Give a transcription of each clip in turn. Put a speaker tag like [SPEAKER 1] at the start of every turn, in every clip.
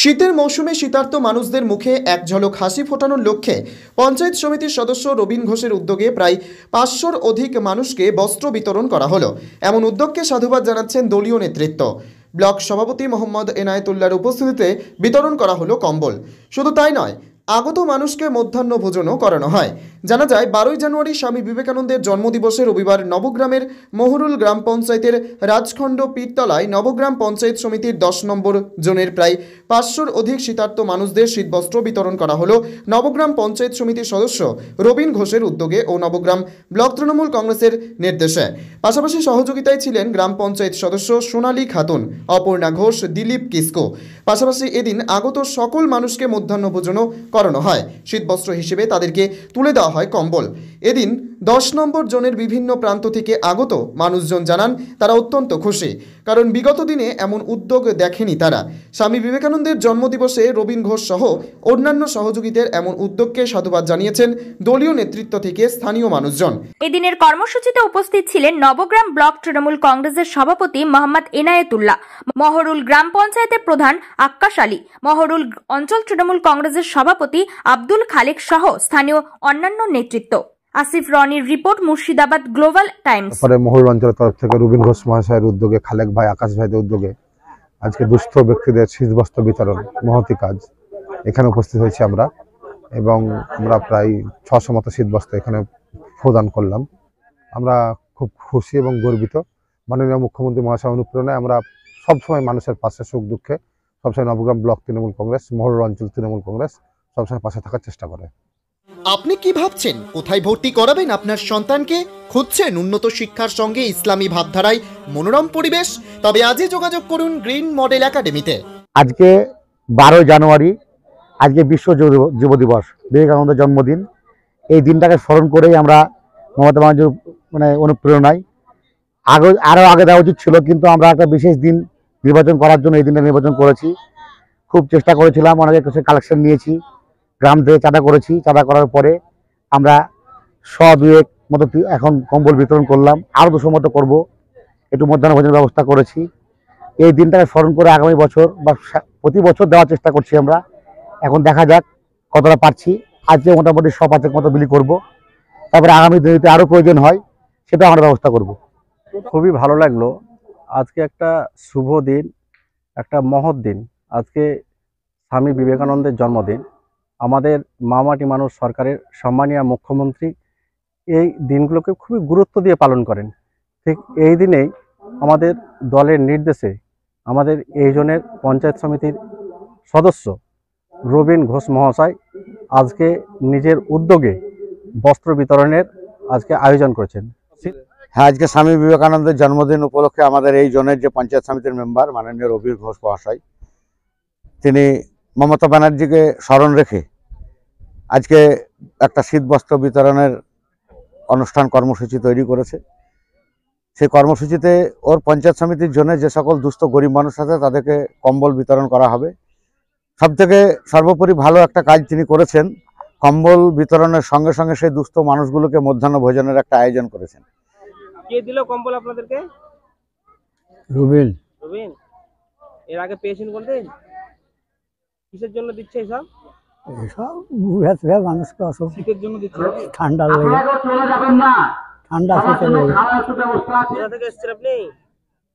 [SPEAKER 1] শীতের মৌসুমে শীতার্ত মানুষদের মুখে এক ঝলক হাসি ফোটানোর লক্ষ্যে পঞ্চায়েত সমিতির সদস্য রবিন ঘোষের উদ্যোগে প্রায় ৫০০-র অধিক মানুষকে বস্ত্র বিতরণ করা হলো। এমন উদ্যোগকে সাধুবাদ জানাচ্ছেন দলীয় নেতৃত্ব। ব্লক সভাপতি মোহাম্মদ এনায়েতুল্লাহর উপস্থিতিতে বিতরণ করা হলো কম্বল। শুধু তাই নয়, আগত মানুষকে মধ্যাহ্ন ভোজনও করানো হয়। জানা যায় ১২ই জানুয়ারি স্বামী বিবেকানন্দের জন্মদিবসে রবিবার নবগ্রামের মহরুল গ্রাম পঞ্চায়েতের রাজখণ্ড পীরতলায় নবগ্রাম পঞ্চায়েত সমিতির ১০ নম্বর জোনের প্রায় ৫০০-র অধিক শীতার্ত মানুষদের শীতবস্ত্র বিতরণ করা হলো নবগ্রাম পঞ্চায়েত সমিতির সদস্য রবিন ঘোষের উদ্যোগে ও নবগ্রাম ব্লক তৃণমূল কংগ্রেসের নির্দেশে। পাশাপাশি সহযোগিতায় ছিলেন গ্রাম পঞ্চায়েত সদস্য সোনালী খাতুন, অপর্ণা ঘোষ, দিলীপ কিসকো। পাশাপাশি এদিন আগত সকল মানুষকে মধ্যাহ্ন ভোজনও করানো হয়। শীতবস্ত্র হিসেবে তাদেরকে তুলে দেওয়া হয় কম্বল। এদিন ১০ নম্বর জোনের বিভিন্ন প্রান্ত থেকে আগত মানুষজন জানান তারা অত্যন্ত খুশি, কারণ বিগত দিনে এমন উদ্যোগ দেখেনি তারা। স্বামী বিবেকানন্দের জন্মদিবসে রবিন ঘোষ সহ অন্যান্য সহযোগীদের এমন উদ্যোগকে সাধুবাদ জানিয়েছেন দলীয় নেতৃত্ব থেকে স্থানীয় মানুষজন।
[SPEAKER 2] এদিনের কর্মসূচিতে উপস্থিত ছিলেন নবগ্রাম ব্লক তৃণমূল কংগ্রেসের সভাপতি মোহাম্মদ এনায়েতুল্লাহ, মহরুল গ্রাম পঞ্চায়েতের প্রধান আক্কাশ আলী, মহরুল অঞ্চল তৃণমূল কংগ্রেসের সভাপতি আব্দুল খালেক সহ স্থানীয় অন্যান্য নেতৃত্ব। আসিফ রনির রিপোর্ট, মুর্শিদাবাদ গ্লোবাল টাইমস।
[SPEAKER 3] পরে মহরুল অঞ্চলের তরফ থেকে রবিন ঘোষ মহাশয়ের উদ্যোগে, খালেক ভাই, আকাশ ভাইদের উদ্যোগে আজকে দুস্থ ব্যক্তিদের শীতবস্ত্র বিতরণ মহতি কাজ। এখানে উপস্থিত হয়েছি আমরা এবং আমরা প্রায় ৬০০ মতো শীতবস্ত্র এখানে প্রদান করলাম। আমরা খুব খুশি এবং গর্বিত। মাননীয় মুখ্যমন্ত্রী মহাশয় অনুপ্রেরণায় আমরা সবসময় মানুষের পাশে, সুখ দুঃখে সবসময় নবগ্রাম ব্লক তৃণমূল কংগ্রেস, মহরুল অঞ্চল তৃণমূল কংগ্রেস সবসময় পাশে থাকার চেষ্টা করে।
[SPEAKER 1] আপনি কি ভাবছেন কোথায় ভর্তি করাবেন আপনার সন্তানকে? খুঁজছেন উন্নত শিক্ষার সঙ্গে ইসলামী ভাবধারায় মনোরম পরিবেশ? তবে আজই যোগাযোগ করুন গ্রিন মডেল একাডেমিতে।
[SPEAKER 4] আজকে ১২ জানুয়ারি, আজকে বিশ্ব যুব দিবস, বিবেকানন্দের জন্মদিন। এই দিনটাকে স্মরণ করেই আমরা মমতা ব্যানার্জির অনুপ্রেরণায় আরও আগে দেওয়া উচিত ছিল, কিন্তু আমরা একটা বিশেষ দিন নির্বাচন করার জন্য এই দিনটা নির্বাচন করেছি। খুব চেষ্টা করেছিলাম, অনেকের কাছে কালেকশন নিয়েছি, গ্রাম থেকে চাঁদা করেছি। চাঁদা করার পরে আমরা ১০০-২ মতো এখন কম্বল বিতরণ করলাম। আরও ২০০ মতো করবো। একটু মধ্যাহ্ন ভোজনের ব্যবস্থা করেছি। এই দিনটাকে স্মরণ করে আগামী বছর বা প্রতি বছর দেওয়ার চেষ্টা করছি আমরা। এখন দেখা যাক কতটা পারছি। আজকে মোটামুটি ১০০-৫ মতো বিলি করব। তারপরে আগামী দিনে আরও প্রয়োজন হয় সেটা আমরা ব্যবস্থা করব।
[SPEAKER 5] খুবই ভালো লাগলো। আজকে একটা শুভ দিন, একটা মহৎ দিন। আজকে স্বামী বিবেকানন্দের জন্মদিন। আমাদের মামাটি মানুষ সরকারের সম্মানীয় মুখ্যমন্ত্রী এই দিনগুলোকে খুবই গুরুত্ব দিয়ে পালন করেন। ঠিক এই দিনেই আমাদের দলের নির্দেশে আমাদের এই জনের পঞ্চায়েত সমিতির সদস্য রবিন ঘোষ মহাশয় আজকে নিজের উদ্যোগে বস্ত্র বিতরণের আজকে আয়োজন করেছেন।
[SPEAKER 4] হ্যাঁ, আজকে স্বামী বিবেকানন্দের জন্মদিন উপলক্ষে আমাদের এই জনের যে পঞ্চায়েত সমিতির মেম্বার মাননীয় রবিন ঘোষ মহাশয়, তিনি মমতা ব্যানার্জিকে স্মরণ রেখে আজকে একটা শীতবস্ত্র বিতরণের অনুষ্ঠান কর্মসূচি তৈরি করেছে। সেই কর্মসূচিতে ওর পঞ্চায়েত সমিতির জন্য যে সকল দুস্থ গরিব মানুষ আছে তাদেরকে কম্বল বিতরণ করা হবে। সবথেকে সর্বোপরি ভালো একটা কাজ তিনি করেছেন, কম্বল বিতরণের সঙ্গে সঙ্গে সেই দুস্থ মানুষগুলোকে মধ্যাহ্ন ভোজনের একটা আয়োজন করেছেন।
[SPEAKER 6] কে দিল কম্বল আপনাদেরকে?
[SPEAKER 4] রবিন।
[SPEAKER 6] রবিন, এর আগে পেয়েছেন কোনদিন? কিসের জন্য দিচ্ছে এসব?
[SPEAKER 4] এসব বুড়া মানুষকে অসুখ,
[SPEAKER 6] শীতের জন্য দিচ্ছে,
[SPEAKER 4] ঠান্ডা লেগে, ঠান্ডা শীতের লেগে।
[SPEAKER 6] কোথা থেকে এসেছেন আপনি?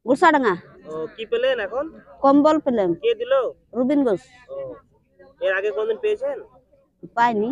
[SPEAKER 7] গোসাডাঙ্গা।
[SPEAKER 6] ও, কি পেলেন এখন?
[SPEAKER 7] কম্বল পেলাম।
[SPEAKER 6] কে দিল?
[SPEAKER 7] রবিন ঘোষ।
[SPEAKER 6] এর আগে কোনদিন পেয়েছেন?
[SPEAKER 7] পাইনি।